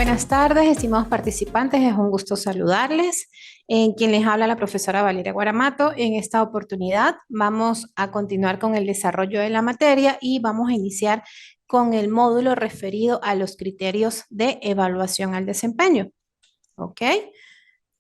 Buenas tardes, estimados participantes. Es un gusto saludarles. En quien les habla la profesora Valeria Guaramato. En esta oportunidad vamos a continuar con el desarrollo de la materia y vamos a iniciar con el módulo referido a los criterios de evaluación al desempeño. ¿Ok?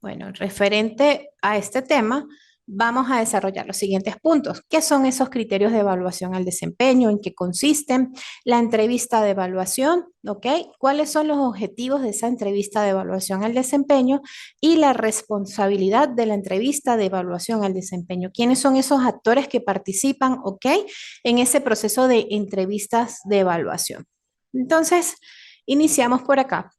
Bueno, referente a este tema, vamos a desarrollar los siguientes puntos. ¿Qué son esos criterios de evaluación al desempeño? ¿En qué consisten? La entrevista de evaluación, ¿ok? ¿Cuáles son los objetivos de esa entrevista de evaluación al desempeño? Y la responsabilidad de la entrevista de evaluación al desempeño. ¿Quiénes son esos actores que participan, ¿ok? En ese proceso de entrevistas de evaluación. Entonces, iniciamos por acá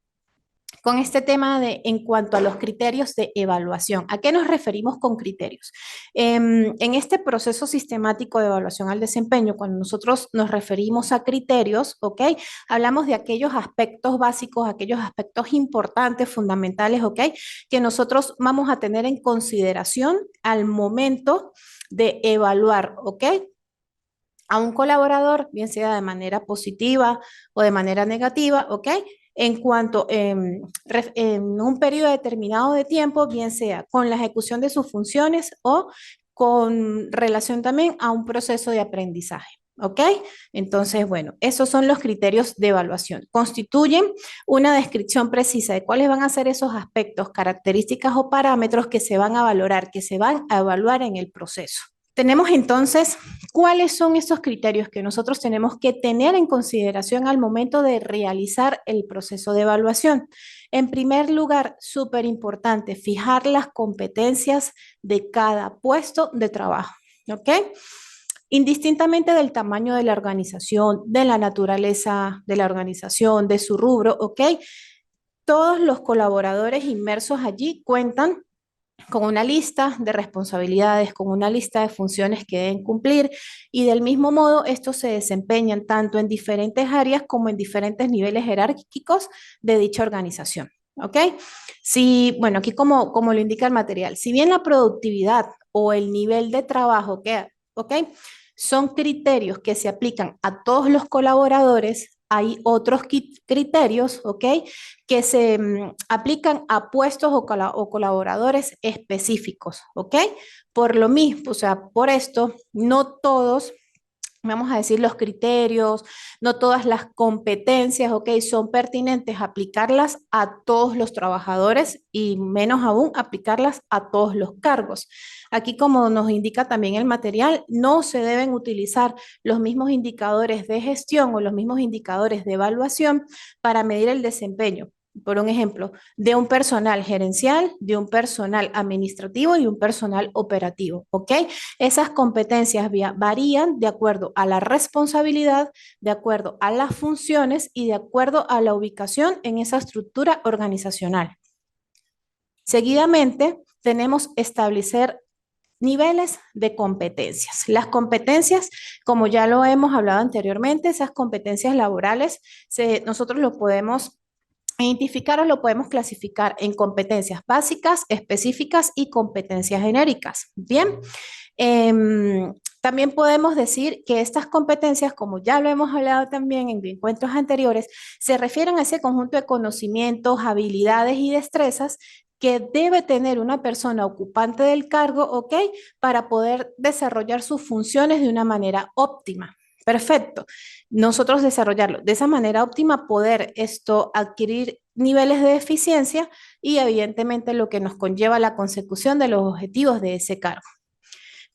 con este tema de en cuanto a los criterios de evaluación. ¿A qué nos referimos con criterios? En este proceso sistemático de evaluación al desempeño, cuando nosotros nos referimos a criterios, ¿ok? Hablamos de aquellos aspectos básicos, aquellos aspectos importantes, fundamentales, ¿ok? Que nosotros vamos a tener en consideración al momento de evaluar, ¿ok? A un colaborador, bien sea de manera positiva o de manera negativa, ¿ok? En cuanto en un periodo determinado de tiempo, bien sea con la ejecución de sus funciones o con relación también a un proceso de aprendizaje. ¿Ok? Entonces, bueno, esos son los criterios de evaluación. Constituyen una descripción precisa de cuáles van a ser esos aspectos, características o parámetros que se van a valorar, que se van a evaluar en el proceso. Tenemos entonces cuáles son esos criterios que nosotros tenemos que tener en consideración al momento de realizar el proceso de evaluación. En primer lugar, súper importante, fijar las competencias de cada puesto de trabajo, ¿ok? Indistintamente del tamaño de la organización, de la naturaleza de la organización, de su rubro, ¿ok? Todos los colaboradores inmersos allí cuentan con una lista de responsabilidades, con una lista de funciones que deben cumplir y del mismo modo estos se desempeñan tanto en diferentes áreas como en diferentes niveles jerárquicos de dicha organización. ¿Ok? Si, bueno, aquí como lo indica el material, si bien la productividad o el nivel de trabajo que, ¿ok? Son criterios que se aplican a todos los colaboradores, hay otros criterios, ¿ok? Que se aplican a puestos o colaboradores específicos, ¿ok? Por lo mismo, o sea, por esto, no todos, vamos a decir, los criterios, no todas las competencias, ¿ok? Son pertinentes aplicarlas a todos los trabajadores y menos aún aplicarlas a todos los cargos. Aquí, como nos indica también el material, no se deben utilizar los mismos indicadores de gestión o los mismos indicadores de evaluación para medir el desempeño. Por un ejemplo, de un personal gerencial, de un personal administrativo y un personal operativo, ¿ok? Esas competencias varían de acuerdo a la responsabilidad, de acuerdo a las funciones y de acuerdo a la ubicación en esa estructura organizacional. Seguidamente, tenemos establecer niveles de competencias. Las competencias, como ya lo hemos hablado anteriormente, esas competencias laborales, nosotros lo podemos identificar o lo podemos clasificar en competencias básicas, específicas y competencias genéricas. Bien, también podemos decir que estas competencias, como ya lo hemos hablado también en encuentros anteriores, se refieren a ese conjunto de conocimientos, habilidades y destrezas que debe tener una persona ocupante del cargo, ¿ok? Para poder desarrollar sus funciones de una manera óptima. Perfecto. Nosotros desarrollarlo de esa manera óptima, poder adquirir niveles de eficiencia y evidentemente lo que nos conlleva la consecución de los objetivos de ese cargo.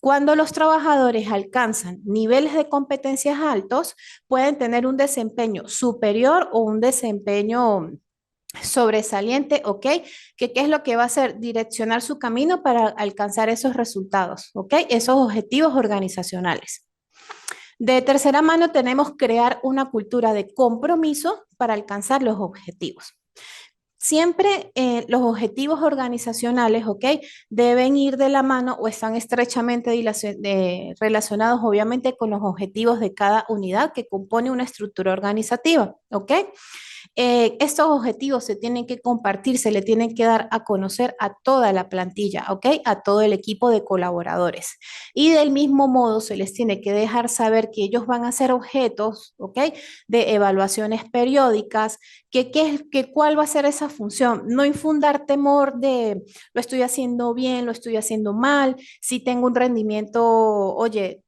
Cuando los trabajadores alcanzan niveles de competencias altos, pueden tener un desempeño superior o un desempeño sobresaliente, ¿ok? ¿Qué es lo que va a hacer? Direccionar su camino para alcanzar esos resultados, ¿ok? Esos objetivos organizacionales. De tercera mano tenemos crear una cultura de compromiso para alcanzar los objetivos. Siempre los objetivos organizacionales, ¿ok? Deben ir de la mano o están estrechamente relacionados, obviamente, con los objetivos de cada unidad que compone una estructura organizativa, ¿ok? Estos objetivos se tienen que compartir, se le tienen que dar a conocer a toda la plantilla, ¿ok? A todo el equipo de colaboradores. Y del mismo modo se les tiene que dejar saber que ellos van a ser objetos, ¿ok? De evaluaciones periódicas, que cuál va a ser esa función. No infundar temor de lo estoy haciendo bien, lo estoy haciendo mal, si tengo un rendimiento, oye,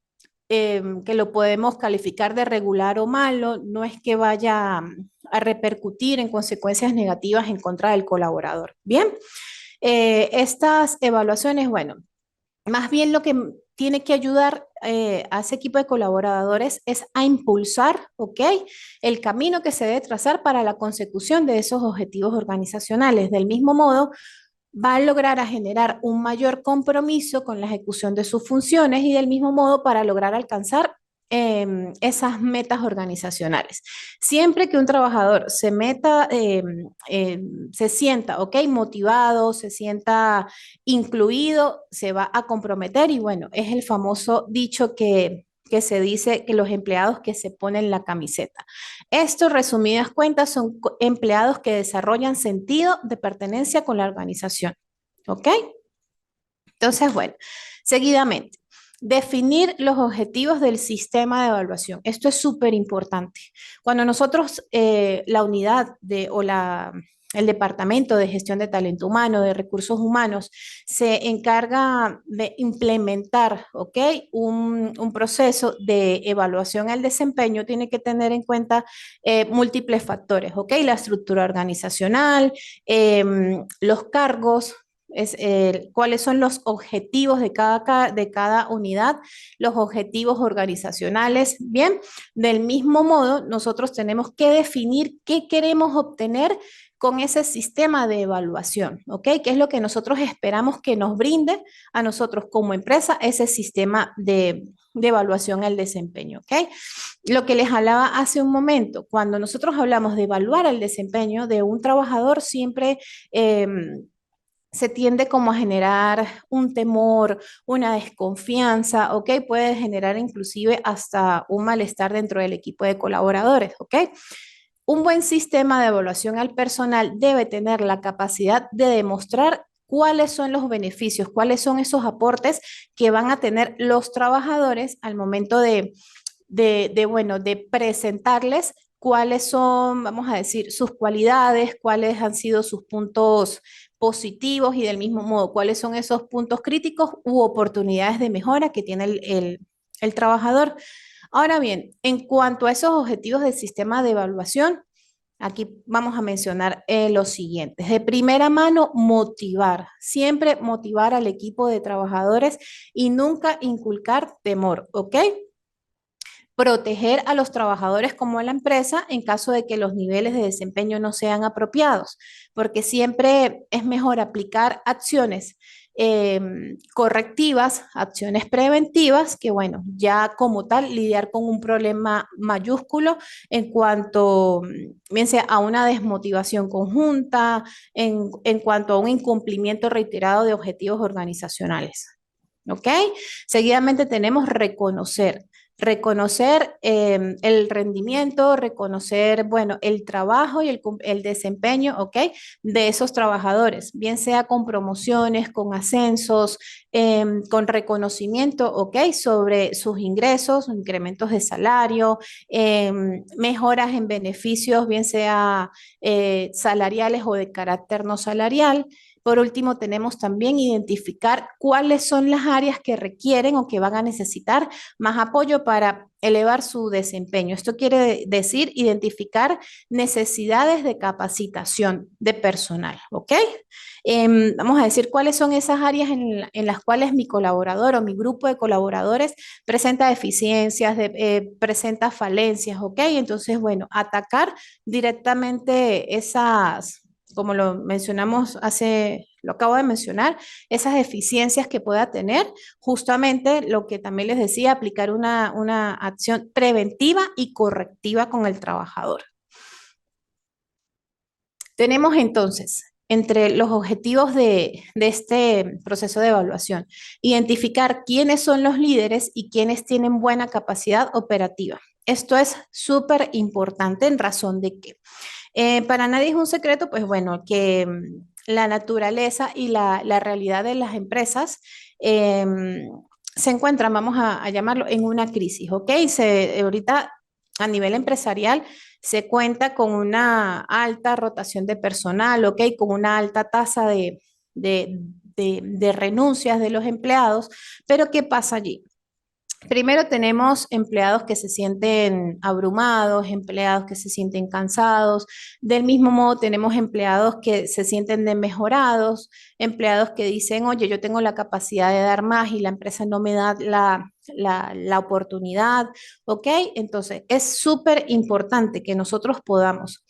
que lo podemos calificar de regular o malo, no es que vaya a repercutir en consecuencias negativas en contra del colaborador. Bien, estas evaluaciones, bueno, más bien lo que tiene que ayudar a ese equipo de colaboradores es a impulsar, ¿ok? El camino que se debe trazar para la consecución de esos objetivos organizacionales. Del mismo modo, va a lograr a generar un mayor compromiso con la ejecución de sus funciones y del mismo modo para lograr alcanzar esas metas organizacionales. Siempre que un trabajador se meta, se sienta, ok, motivado, se sienta incluido, se va a comprometer y bueno, es el famoso dicho que se dice que los empleados que se ponen la camiseta. Estos, resumidas cuentas, son empleados que desarrollan sentido de pertenencia con la organización. ¿Ok? Entonces, bueno, seguidamente, definir los objetivos del sistema de evaluación. Esto es súper importante. Cuando nosotros, la unidad el Departamento de Gestión de Talento Humano, de Recursos Humanos, se encarga de implementar, ¿ok? Un proceso de evaluación al desempeño, tiene que tener en cuenta múltiples factores, ¿ok? La estructura organizacional, los cargos, cuáles son los objetivos de cada unidad, los objetivos organizacionales. Bien, del mismo modo, nosotros tenemos que definir qué queremos obtener con ese sistema de evaluación, ¿ok? ¿Qué es lo que nosotros esperamos que nos brinde a nosotros como empresa ese sistema de evaluación al desempeño, ¿ok? Lo que les hablaba hace un momento, cuando nosotros hablamos de evaluar el desempeño de un trabajador, siempre se tiende como a generar un temor, una desconfianza, ¿ok? Puede generar inclusive hasta un malestar dentro del equipo de colaboradores, ¿ok? Un buen sistema de evaluación al personal debe tener la capacidad de demostrar cuáles son los beneficios, cuáles son esos aportes que van a tener los trabajadores al momento bueno, de presentarles cuáles son, vamos a decir, sus cualidades, cuáles han sido sus puntos positivos y del mismo modo, cuáles son esos puntos críticos u oportunidades de mejora que tiene el trabajador. Ahora bien, en cuanto a esos objetivos del sistema de evaluación, aquí vamos a mencionar los siguientes. De primera mano, motivar, siempre motivar al equipo de trabajadores y nunca inculcar temor, ¿ok? Proteger a los trabajadores como a la empresa en caso de que los niveles de desempeño no sean apropiados, porque siempre es mejor aplicar acciones correctivas, acciones preventivas, que bueno, ya como tal lidiar con un problema mayúsculo en cuanto, bien sea a una desmotivación conjunta, en cuanto a un incumplimiento reiterado de objetivos organizacionales. ¿Ok? Seguidamente tenemos reconocer el rendimiento, reconocer, bueno, el trabajo y el desempeño, ¿ok? De esos trabajadores, bien sea con promociones, con ascensos, con reconocimiento, ¿ok? Sobre sus ingresos, incrementos de salario, mejoras en beneficios, bien sea salariales o de carácter no salarial. Por último, tenemos también identificar cuáles son las áreas que requieren o que van a necesitar más apoyo para elevar su desempeño. Esto quiere decir identificar necesidades de capacitación de personal, ¿ok? Vamos a decir cuáles son esas áreas en las cuales mi colaborador o mi grupo de colaboradores presenta deficiencias, presenta falencias, ¿ok? Entonces, bueno, atacar directamente esas, como lo mencionamos lo acabo de mencionar, esas deficiencias que pueda tener, justamente lo que también les decía, aplicar una acción preventiva y correctiva con el trabajador. Tenemos entonces, entre los objetivos de este proceso de evaluación, identificar quiénes son los líderes y quiénes tienen buena capacidad operativa. Esto es súper importante en razón de que para nadie es un secreto, pues bueno, que la naturaleza y la realidad de las empresas se encuentran, vamos a llamarlo, en una crisis, ¿ok? Ahorita a nivel empresarial se cuenta con una alta rotación de personal, ¿ok? Con una alta tasa de, de renuncias de los empleados, pero ¿qué pasa allí? Primero tenemos empleados que se sienten abrumados, empleados que se sienten cansados. Del mismo modo tenemos empleados que se sienten desmejorados, empleados que dicen, oye, yo tengo la capacidad de dar más y la empresa no me da la oportunidad, ¿ok? Entonces es súper importante que nosotros podamos,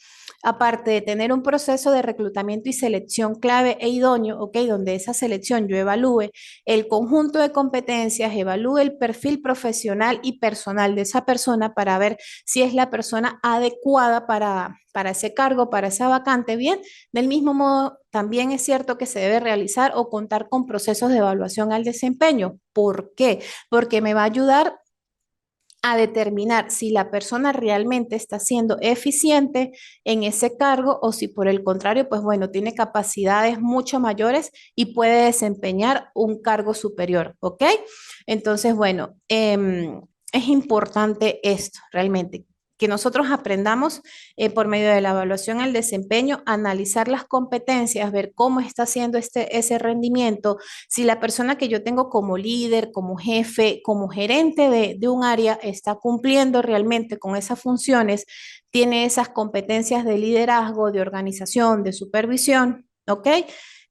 aparte de tener un proceso de reclutamiento y selección clave e idóneo, ¿ok? Donde esa selección yo evalúe el conjunto de competencias, evalúe el perfil profesional y personal de esa persona para ver si es la persona adecuada para ese cargo, para esa vacante. Bien, del mismo modo, también es cierto que se debe realizar o contar con procesos de evaluación al desempeño. ¿Por qué? Porque me va a ayudar a determinar si la persona realmente está siendo eficiente en ese cargo o si por el contrario, pues bueno, tiene capacidades mucho mayores y puede desempeñar un cargo superior, ¿ok? Entonces, bueno, es importante esto realmente, que nosotros aprendamos por medio de la evaluación al desempeño, analizar las competencias, ver cómo está haciendo ese rendimiento, si la persona que yo tengo como líder, como jefe, como gerente de un área está cumpliendo realmente con esas funciones, tiene esas competencias de liderazgo, de organización, de supervisión, ¿ok?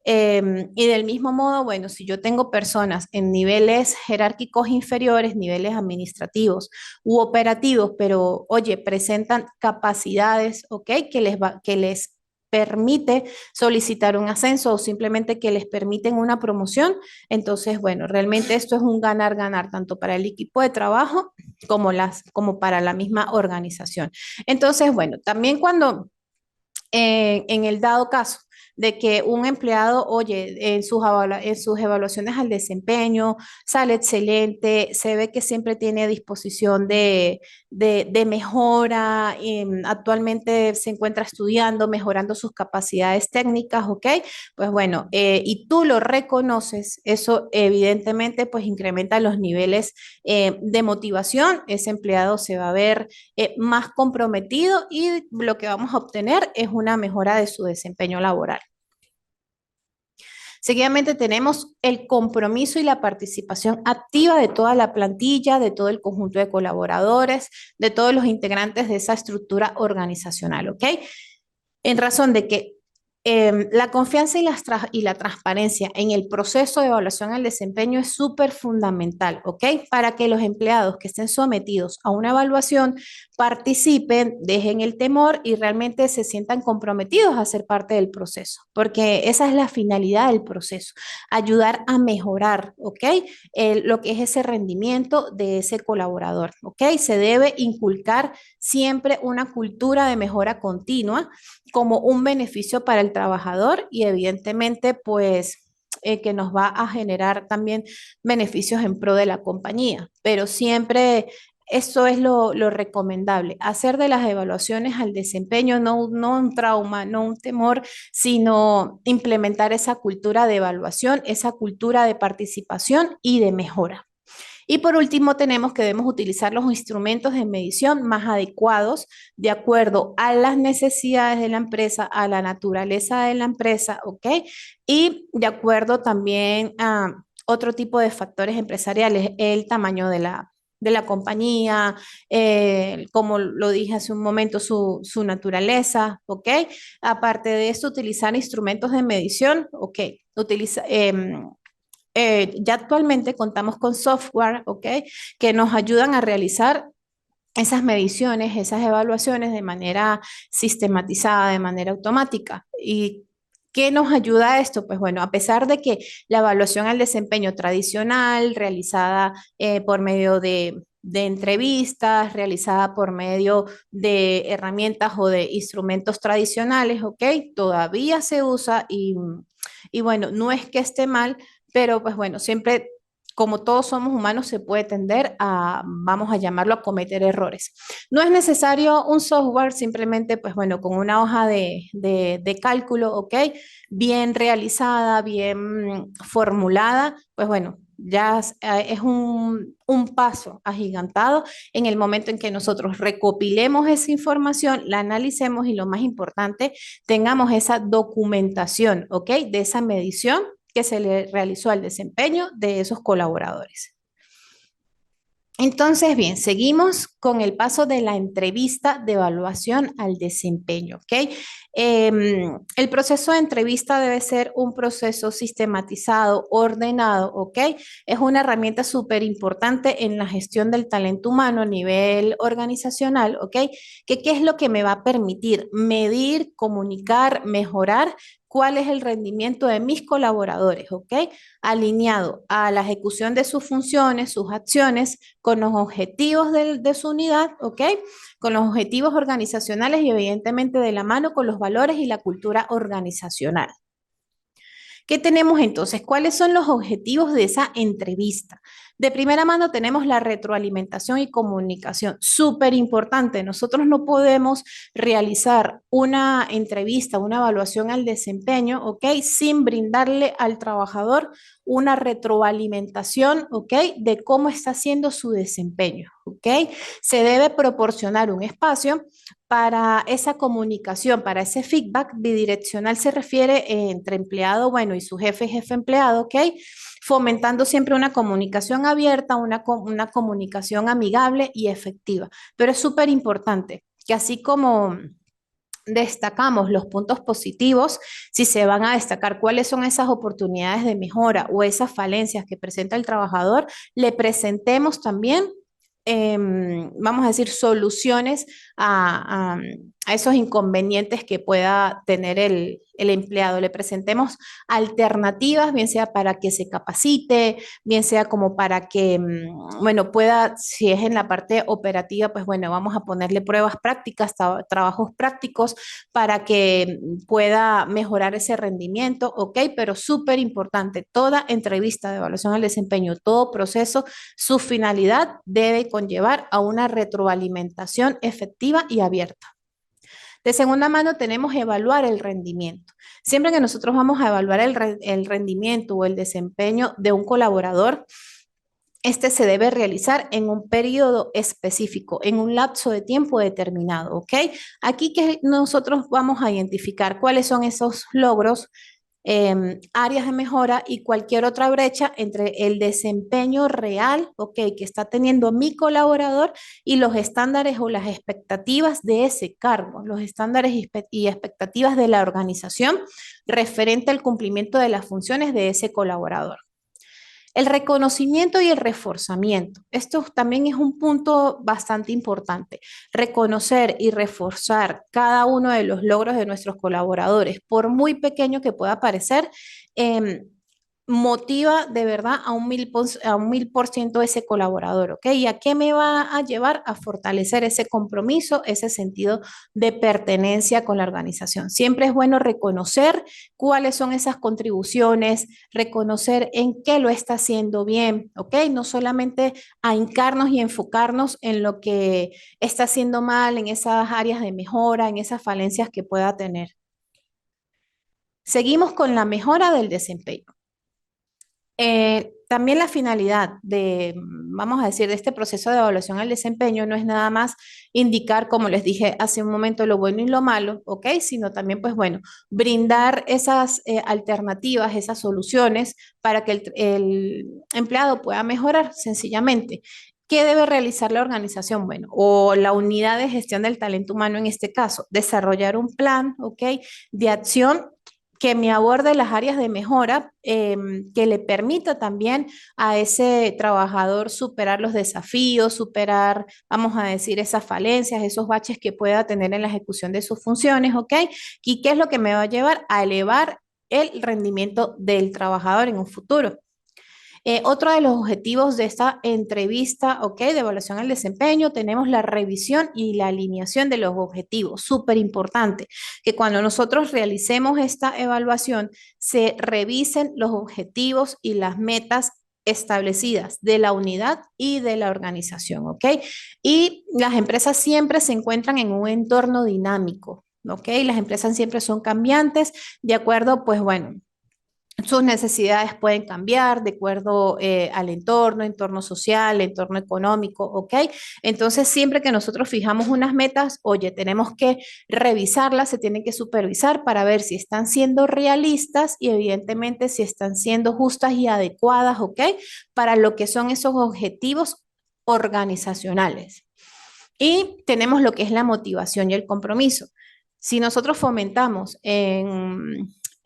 Y del mismo modo, bueno, si yo tengo personas en niveles jerárquicos inferiores, niveles administrativos u operativos, pero oye, presentan capacidades, ¿ok? Que les permite solicitar un ascenso o simplemente que les permiten una promoción. Entonces, bueno, realmente esto es un ganar-ganar tanto para el equipo de trabajo como para la misma organización. Entonces, bueno, también cuando en el dado caso de que un empleado, oye, en sus evaluaciones al desempeño sale excelente, se ve que siempre tiene disposición de mejora, actualmente se encuentra estudiando, mejorando sus capacidades técnicas, ¿ok? Pues bueno, y tú lo reconoces, eso evidentemente pues incrementa los niveles de motivación, ese empleado se va a ver más comprometido y lo que vamos a obtener es una mejora de su desempeño laboral. Seguidamente tenemos el compromiso y la participación activa de toda la plantilla, de todo el conjunto de colaboradores, de todos los integrantes de esa estructura organizacional, ¿ok? En razón de que la confianza y la transparencia en el proceso de evaluación al desempeño es súper fundamental, ¿ok? Para que los empleados que estén sometidos a una evaluación participen, dejen el temor y realmente se sientan comprometidos a ser parte del proceso, porque esa es la finalidad del proceso, ayudar a mejorar, ¿ok? Lo que es ese rendimiento de ese colaborador, ¿ok? Se debe inculcar siempre una cultura de mejora continua como un beneficio para el trabajador y evidentemente pues que nos va a generar también beneficios en pro de la compañía, pero siempre eso es lo recomendable, hacer de las evaluaciones al desempeño no un trauma, no un temor, sino implementar esa cultura de evaluación, esa cultura de participación y de mejora. Y por último, tenemos que debemos utilizar los instrumentos de medición más adecuados de acuerdo a las necesidades de la empresa, a la naturaleza de la empresa, ¿ok? Y de acuerdo también a otro tipo de factores empresariales, el tamaño de la compañía, como lo dije hace un momento, su naturaleza, ¿ok? Aparte de eso, utilizar instrumentos de medición, ¿ok? Ya actualmente contamos con software, ¿ok? Que nos ayudan a realizar esas mediciones, esas evaluaciones de manera sistematizada, de manera automática. ¿Y qué nos ayuda a esto? Pues bueno, a pesar de que la evaluación al desempeño tradicional, realizada por medio de entrevistas, realizada por medio de herramientas o de instrumentos tradicionales, ¿ok? Todavía se usa y bueno, no es que esté mal, pero pues bueno, siempre como todos somos humanos, se puede tender a, vamos a llamarlo, a cometer errores. No es necesario un software, simplemente, pues bueno, con una hoja de cálculo, ¿ok? Bien realizada, bien formulada, pues bueno, ya es un paso agigantado en el momento en que nosotros recopilemos esa información, la analicemos y lo más importante, tengamos esa documentación, ¿ok? De esa medición que se le realizó al desempeño de esos colaboradores. Entonces, bien, seguimos con el paso de la entrevista de evaluación al desempeño, ¿ok? El proceso de entrevista debe ser un proceso sistematizado, ordenado, ¿ok? Es una herramienta súper importante en la gestión del talento humano a nivel organizacional, ¿ok? ¿Qué es lo que me va a permitir medir, comunicar, mejorar? ¿Cuál es el rendimiento de mis colaboradores? ¿Ok? Alineado a la ejecución de sus funciones, sus acciones, con los objetivos de su unidad, ¿ok? Con los objetivos organizacionales y evidentemente de la mano con los valores y la cultura organizacional. ¿Qué tenemos entonces? ¿Cuáles son los objetivos de esa entrevista? De primera mano tenemos la retroalimentación y comunicación. Súper importante. Nosotros no podemos realizar una entrevista, una evaluación al desempeño, ¿ok? Sin brindarle al trabajador una retroalimentación, ¿ok? De cómo está haciendo su desempeño, ¿ok? Se debe proporcionar un espacio para esa comunicación, para ese feedback bidireccional se refiere entre empleado, bueno, y su jefe, jefe empleado, ¿ok? Fomentando siempre una comunicación abierta, una comunicación amigable y efectiva. Pero es súper importante que así como destacamos los puntos positivos, si se van a destacar cuáles son esas oportunidades de mejora o esas falencias que presenta el trabajador, le presentemos también vamos a decir, soluciones a esos inconvenientes que pueda tener el empleado. Le presentemos alternativas, bien sea para que se capacite, bien sea como para que, bueno, pueda, si es en la parte operativa, pues bueno, vamos a ponerle pruebas prácticas, trabajos prácticos para que pueda mejorar ese rendimiento, ¿ok? Pero súper importante, toda entrevista de evaluación al desempeño, todo proceso, su finalidad debe conllevar a una retroalimentación efectiva y abierta. De segunda mano tenemos evaluar el rendimiento. Siempre que nosotros vamos a evaluar el rendimiento o el desempeño de un colaborador, este se debe realizar en un periodo específico, en un lapso de tiempo determinado, ¿ok? Aquí que nosotros vamos a identificar cuáles son esos logros, áreas de mejora y cualquier otra brecha entre el desempeño real, ¿ok? Que está teniendo mi colaborador y los estándares o las expectativas de ese cargo, los estándares y expectativas de la organización referente al cumplimiento de las funciones de ese colaborador. El reconocimiento y el reforzamiento. Esto también es un punto bastante importante. Reconocer y reforzar cada uno de los logros de nuestros colaboradores, por muy pequeño que pueda parecer, eh, motiva de verdad a un 1000% ese colaborador, ¿ok? ¿Y a qué me va a llevar? A fortalecer ese compromiso, ese sentido de pertenencia con la organización. Siempre es bueno reconocer cuáles son esas contribuciones, reconocer en qué lo está haciendo bien, ¿ok? No solamente a hincarnos y enfocarnos en lo que está haciendo mal, en esas áreas de mejora, en esas falencias que pueda tener. Seguimos con la mejora del desempeño. También la finalidad de, vamos a decir, de este proceso de evaluación al desempeño no es nada más indicar, como les dije hace un momento, lo bueno y lo malo, ¿ok? Sino también, pues bueno, brindar esas alternativas, esas soluciones para que el empleado pueda mejorar sencillamente. ¿Qué debe realizar la organización? Bueno, o la unidad de gestión del talento humano en este caso, desarrollar un plan, ¿ok? De acción que me aborde las áreas de mejora, que le permita también a ese trabajador superar los desafíos, superar, vamos a decir, esas falencias, esos baches que pueda tener en la ejecución de sus funciones, ¿ok? ¿Y qué es lo que me va a llevar a elevar el rendimiento del trabajador en un futuro? Otro de los objetivos de esta entrevista, ¿ok? De evaluación al desempeño, tenemos la revisión y la alineación de los objetivos. Súper importante que cuando nosotros realicemos esta evaluación, se revisen los objetivos y las metas establecidas de la unidad y de la organización, ¿ok? Y las empresas siempre se encuentran en un entorno dinámico, ¿ok? Las empresas siempre son cambiantes, de acuerdo, pues bueno, sus necesidades pueden cambiar de acuerdo al entorno, entorno social, entorno económico, ¿ok? Entonces, siempre que nosotros fijamos unas metas, oye, tenemos que revisarlas, se tienen que supervisar para ver si están siendo realistas y evidentemente si están siendo justas y adecuadas, ¿ok? Para lo que son esos objetivos organizacionales. Y tenemos lo que es la motivación y el compromiso. Si nosotros fomentamos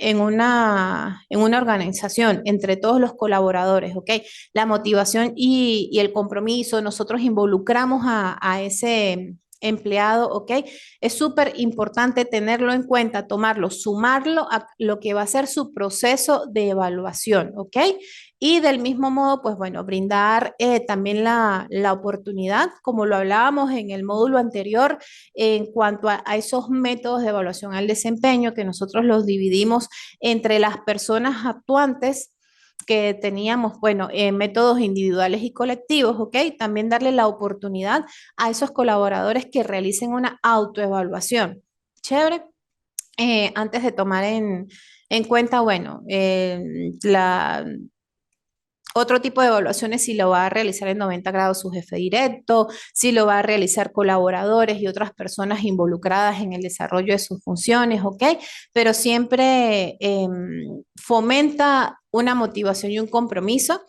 en una organización entre todos los colaboradores, ¿ok? La motivación y el compromiso, nosotros involucramos a ese empleado, ¿ok? Es súper importante tenerlo en cuenta, tomarlo, sumarlo a lo que va a ser su proceso de evaluación, ¿ok? Y del mismo modo, pues bueno, brindar también la oportunidad, como lo hablábamos en el módulo anterior, en cuanto a esos métodos de evaluación al desempeño, que nosotros los dividimos entre las personas actuantes que teníamos, bueno, métodos individuales y colectivos, ¿ok? También darle la oportunidad a esos colaboradores que realicen una autoevaluación. Chévere. Antes de tomar en cuenta, bueno, otro tipo de evaluaciones si lo va a realizar en 90 grados su jefe directo, si lo va a realizar colaboradores y otras personas involucradas en el desarrollo de sus funciones, ¿ok? Pero siempre fomenta una motivación y un compromiso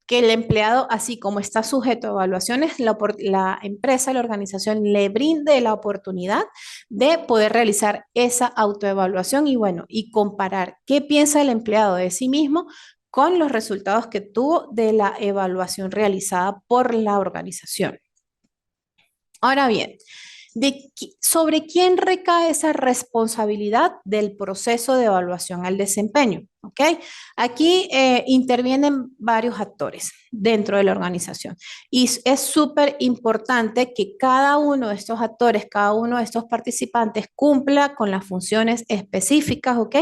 que el empleado, así como está sujeto a evaluaciones, la empresa, la organización le brinde la oportunidad de poder realizar esa autoevaluación y bueno, y comparar qué piensa el empleado de sí mismo con los resultados que tuvo de la evaluación realizada por la organización. Ahora bien, ¿sobre quién recae esa responsabilidad del proceso de evaluación al desempeño? ¿Ok? Aquí intervienen varios actores dentro de la organización y es súper importante que cada uno de estos actores, cada uno de estos participantes cumpla con las funciones específicas, ¿ok?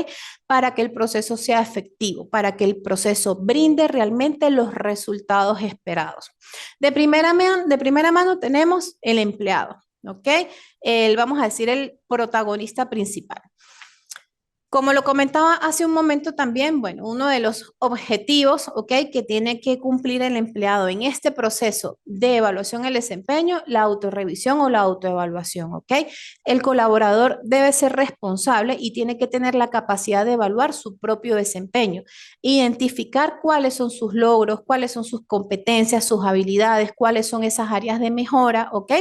Para que el proceso sea efectivo, para que el proceso brinde realmente los resultados esperados. De primera mano tenemos el empleado. ¿Ok? Vamos a decir el protagonista principal. Como lo comentaba hace un momento también, bueno, uno de los objetivos, ¿ok? Que tiene que cumplir el empleado en este proceso de evaluación del desempeño, la autorrevisión o la autoevaluación, ¿ok? El colaborador debe ser responsable y tiene que tener la capacidad de evaluar su propio desempeño, identificar cuáles son sus logros, cuáles son sus competencias, sus habilidades, cuáles son esas áreas de mejora, ¿ok?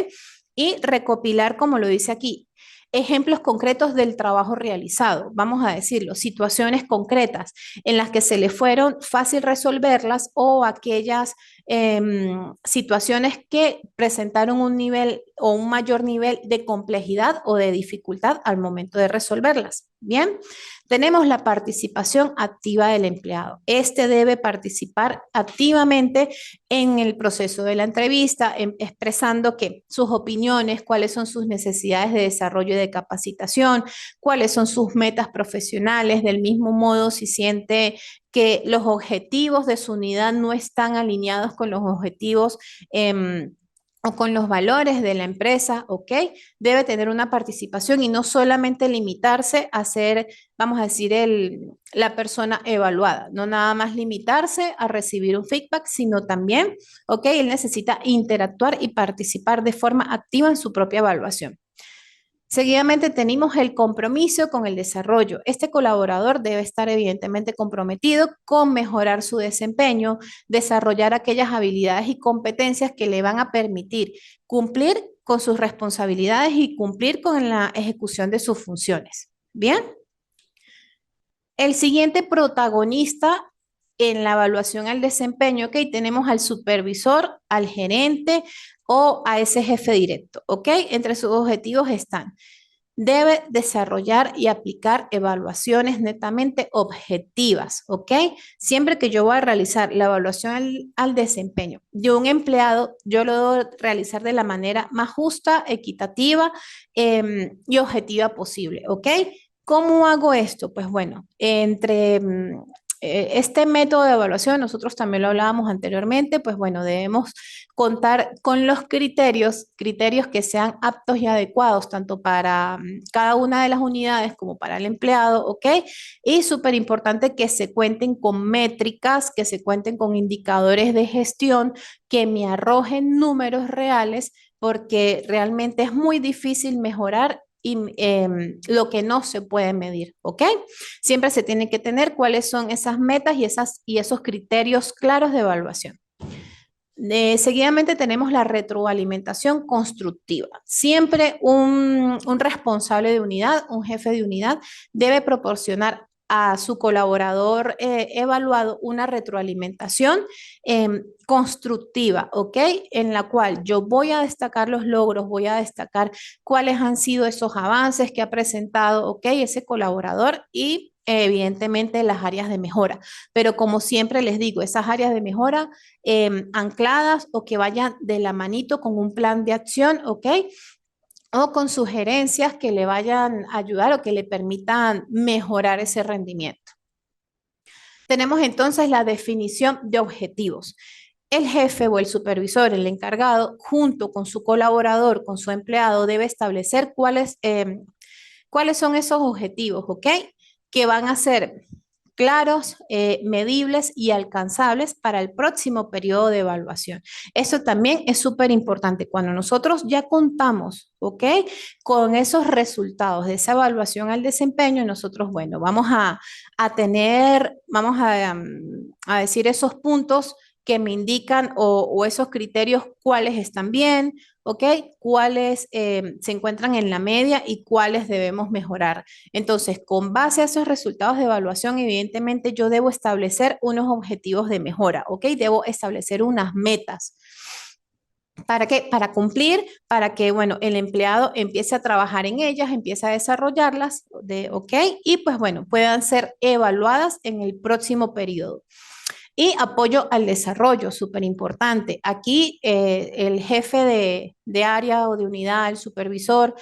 Y recopilar, como lo dice aquí, ejemplos concretos del trabajo realizado, vamos a decirlo, situaciones concretas en las que se le fueron fácil resolverlas o aquellas situaciones que presentaron un nivel o un mayor nivel de complejidad o de dificultad al momento de resolverlas. Bien, tenemos la participación activa del empleado. Este debe participar activamente en el proceso de la entrevista, expresando que sus opiniones, cuáles son sus necesidades de desarrollo y de capacitación, cuáles son sus metas profesionales, del mismo modo si siente que los objetivos de su unidad no están alineados con los objetivos o con los valores de la empresa, ¿ok? Debe tener una participación y no solamente limitarse a ser, vamos a decir, la persona evaluada, no nada más limitarse a recibir un feedback, sino también, ¿ok? Él necesita interactuar y participar de forma activa en su propia evaluación. Seguidamente tenemos el compromiso con el desarrollo. Este colaborador debe estar evidentemente comprometido con mejorar su desempeño, desarrollar aquellas habilidades y competencias que le van a permitir cumplir con sus responsabilidades y cumplir con la ejecución de sus funciones. Bien. El siguiente protagonista en la evaluación al desempeño, ¿ok? Tenemos al supervisor, al gerente o a ese jefe directo, ¿ok? Entre sus objetivos están debe desarrollar y aplicar evaluaciones netamente objetivas, ¿ok? Siempre que yo voy a realizar la evaluación al desempeño de un empleado, yo lo debo realizar de la manera más justa, equitativa y objetiva posible, ¿ok? ¿Cómo hago esto? Pues bueno, este método de evaluación, nosotros también lo hablábamos anteriormente, pues bueno, debemos contar con los criterios que sean aptos y adecuados, tanto para cada una de las unidades como para el empleado, ¿ok? Y súper importante que se cuenten con métricas, que se cuenten con indicadores de gestión que me arrojen números reales, porque realmente es muy difícil mejorar y lo que no se puede medir, ¿ok? Siempre se tiene que tener cuáles son esas metas y esos criterios claros de evaluación. Seguidamente tenemos la retroalimentación constructiva. Siempre un responsable de unidad, un jefe de unidad, debe proporcionar a su colaborador evaluado una retroalimentación constructiva, ¿ok? En la cual yo voy a destacar los logros, voy a destacar cuáles han sido esos avances que ha presentado, ¿ok? Ese colaborador y evidentemente las áreas de mejora. Pero como siempre les digo, esas áreas de mejora ancladas o que vayan de la manito con un plan de acción, ¿ok? O con sugerencias que le vayan a ayudar o que le permitan mejorar ese rendimiento. Tenemos entonces la definición de objetivos. El jefe o el supervisor, el encargado, junto con su colaborador, con su empleado, debe establecer cuáles son esos objetivos, ¿ok? Que van a ser claros, medibles y alcanzables para el próximo periodo de evaluación. Eso también es súper importante. Cuando nosotros ya contamos, ¿ok? Con esos resultados de esa evaluación al desempeño, nosotros, bueno, vamos a decir esos puntos que me indican o esos criterios cuáles están bien, ¿ok? Cuáles se encuentran en la media y cuáles debemos mejorar. Entonces, con base a esos resultados de evaluación, evidentemente yo debo establecer unos objetivos de mejora, ¿ok? Debo establecer unas metas. ¿Para qué? Para cumplir, para que, bueno, el empleado empiece a trabajar en ellas, empiece a desarrollarlas, ¿ok? Y pues, bueno, puedan ser evaluadas en el próximo periodo. Y apoyo al desarrollo, súper importante. Aquí el jefe de área o de unidad, el supervisor,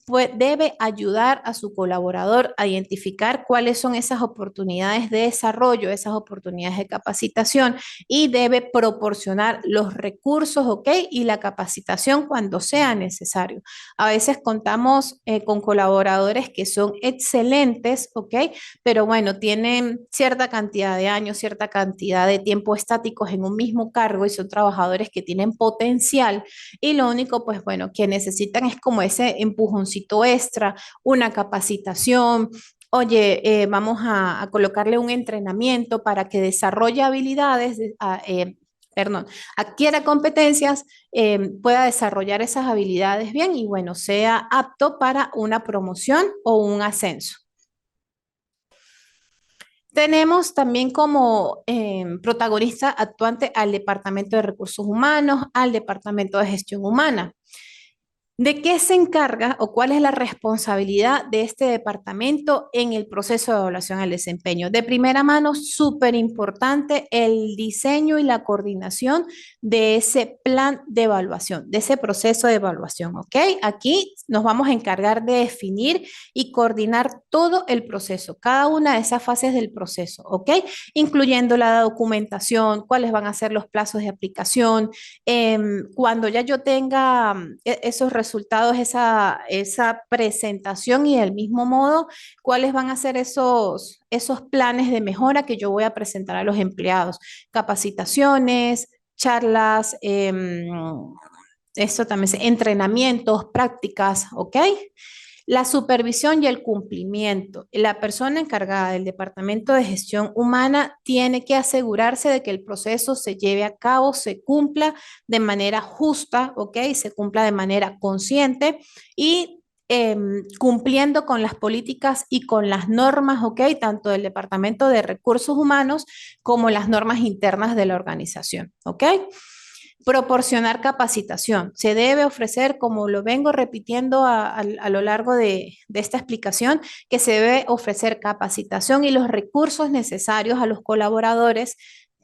pues debe ayudar a su colaborador a identificar cuáles son esas oportunidades de desarrollo, esas oportunidades de capacitación y debe proporcionar los recursos, ¿ok? Y la capacitación cuando sea necesario. A veces contamos con colaboradores que son excelentes, ¿ok? Pero bueno, tienen cierta cantidad de años, cierta cantidad de tiempo estáticos en un mismo cargo y son trabajadores que tienen potencial y lo único, pues bueno, que necesitan es como ese empujoncito extra, una capacitación. Oye, vamos a colocarle un entrenamiento para que desarrolle habilidades, perdón, adquiera competencias, pueda desarrollar esas habilidades bien y bueno, sea apto para una promoción o un ascenso. Tenemos también como protagonista actuante al Departamento de Recursos Humanos, al Departamento de Gestión Humana. ¿De qué se encarga o cuál es la responsabilidad de este departamento en el proceso de evaluación al desempeño? De primera mano, súper importante el diseño y la coordinación de ese plan de evaluación, de ese proceso de evaluación, ¿ok? Aquí nos vamos a encargar de definir y coordinar todo el proceso, cada una de esas fases del proceso, ¿ok? Incluyendo la documentación, cuáles van a ser los plazos de aplicación, cuando ya yo tenga esos resultados, esa presentación y del mismo modo, cuáles van a ser esos planes de mejora que yo voy a presentar a los empleados, capacitaciones, charlas, esto también, entrenamientos, prácticas, ¿ok? La supervisión y el cumplimiento. La persona encargada del Departamento de Gestión Humana tiene que asegurarse de que el proceso se lleve a cabo, se cumpla de manera justa, ¿ok? Se cumpla de manera consciente y cumpliendo con las políticas y con las normas, ¿ok? Tanto del Departamento de Recursos Humanos como las normas internas de la organización, ¿ok? Proporcionar capacitación. Se debe ofrecer, como lo vengo repitiendo a lo largo de esta explicación, que se debe ofrecer capacitación y los recursos necesarios a los colaboradores,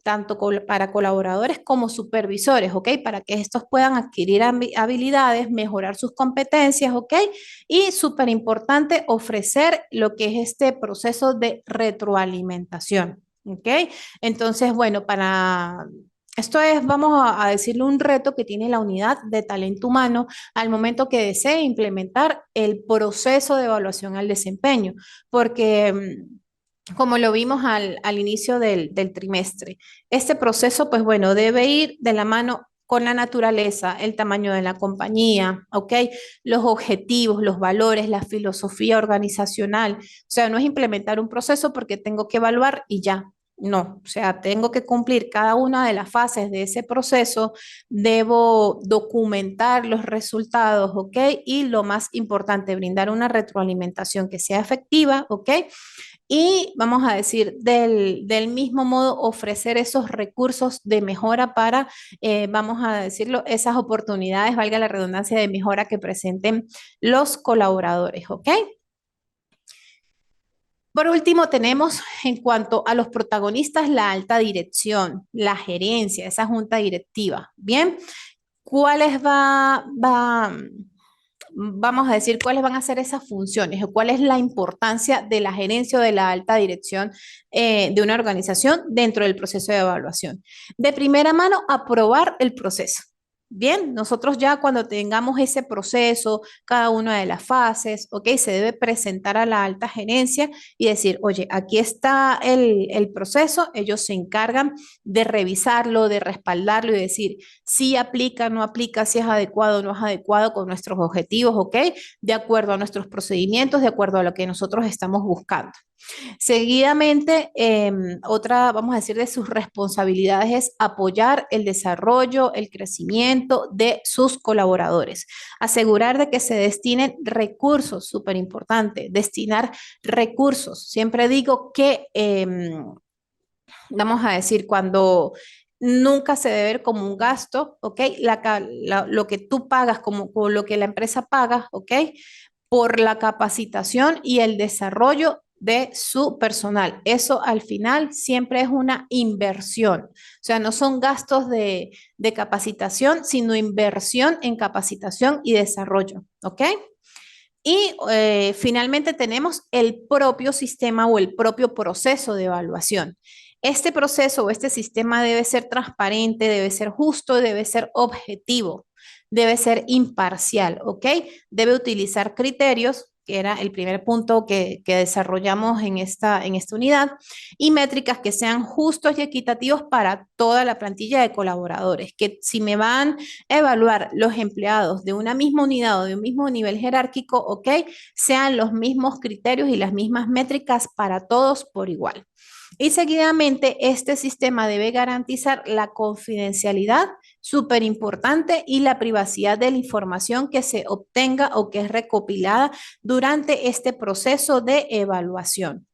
tanto para colaboradores como supervisores, ¿ok? Para que estos puedan adquirir habilidades, mejorar sus competencias, ¿ok? Y súper importante, ofrecer lo que es este proceso de retroalimentación, ¿ok? Entonces, bueno, esto es, vamos a decirle, un reto que tiene la unidad de talento humano al momento que desee implementar el proceso de evaluación al desempeño, porque como lo vimos al inicio del trimestre, este proceso, pues bueno, debe ir de la mano con la naturaleza, el tamaño de la compañía, ¿ok? Los objetivos, los valores, la filosofía organizacional. O sea, no es implementar un proceso porque tengo que evaluar y ya. No, o sea, tengo que cumplir cada una de las fases de ese proceso, debo documentar los resultados, ¿ok? Y lo más importante, brindar una retroalimentación que sea efectiva, ¿ok? Y vamos a decir, del mismo modo, ofrecer esos recursos de mejora para, vamos a decirlo, esas oportunidades, valga la redundancia, de mejora que presenten los colaboradores, ¿ok? Por último, tenemos en cuanto a los protagonistas, la alta dirección, la gerencia, esa junta directiva. Bien, ¿cuáles vamos a decir, cuáles van a ser esas funciones o cuál es la importancia de la gerencia o de la alta dirección de una organización dentro del proceso de evaluación? De primera mano, aprobar el proceso. Bien, nosotros ya cuando tengamos ese proceso, cada una de las fases, ok, se debe presentar a la alta gerencia y decir, oye, aquí está el proceso, ellos se encargan de revisarlo, de respaldarlo y decir si aplica, no aplica, si es adecuado o no es adecuado con nuestros objetivos, ok, de acuerdo a nuestros procedimientos, de acuerdo a lo que nosotros estamos buscando. Seguidamente, otra, vamos a decir, de sus responsabilidades es apoyar el desarrollo, el crecimiento de sus colaboradores. Asegurar de que se destinen recursos, súper importante, destinar recursos. Siempre digo que, vamos a decir, cuando nunca se debe ver como un gasto, ¿ok? Lo que tú pagas, como lo que la empresa paga, ¿ok? Por la capacitación y el desarrollo de su personal. Eso al final siempre es una inversión. O sea, no son gastos de capacitación, sino inversión en capacitación y desarrollo. ¿Ok? Y finalmente tenemos el propio sistema o el propio proceso de evaluación. Este proceso o este sistema debe ser transparente, debe ser justo, debe ser objetivo, debe ser imparcial, ¿ok? Debe utilizar criterios, que era el primer punto que desarrollamos en esta unidad, y métricas que sean justos y equitativos para toda la plantilla de colaboradores, que si me van a evaluar los empleados de una misma unidad o de un mismo nivel jerárquico, ¿ok? Sean los mismos criterios y las mismas métricas para todos por igual. Y seguidamente, este sistema debe garantizar la confidencialidad, súper importante, y la privacidad de la información que se obtenga o que es recopilada durante este proceso de evaluación.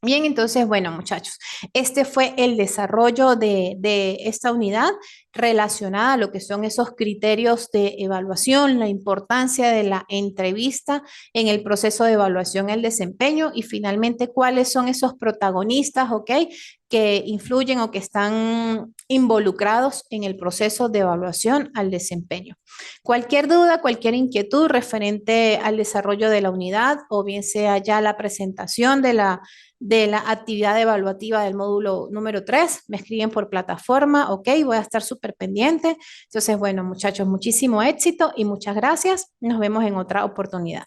Bien, entonces, bueno, muchachos, este fue el desarrollo de esta unidad relacionada a lo que son esos criterios de evaluación, la importancia de la entrevista en el proceso de evaluación, el desempeño y finalmente cuáles son esos protagonistas, ¿ok? Que influyen o que están involucrados en el proceso de evaluación al desempeño. Cualquier duda, cualquier inquietud referente al desarrollo de la unidad o bien sea ya la presentación de la actividad evaluativa del módulo número 3. Me escriben por plataforma, ok, voy a estar súper pendiente. Entonces, bueno, muchachos, muchísimo éxito y muchas gracias. Nos vemos en otra oportunidad.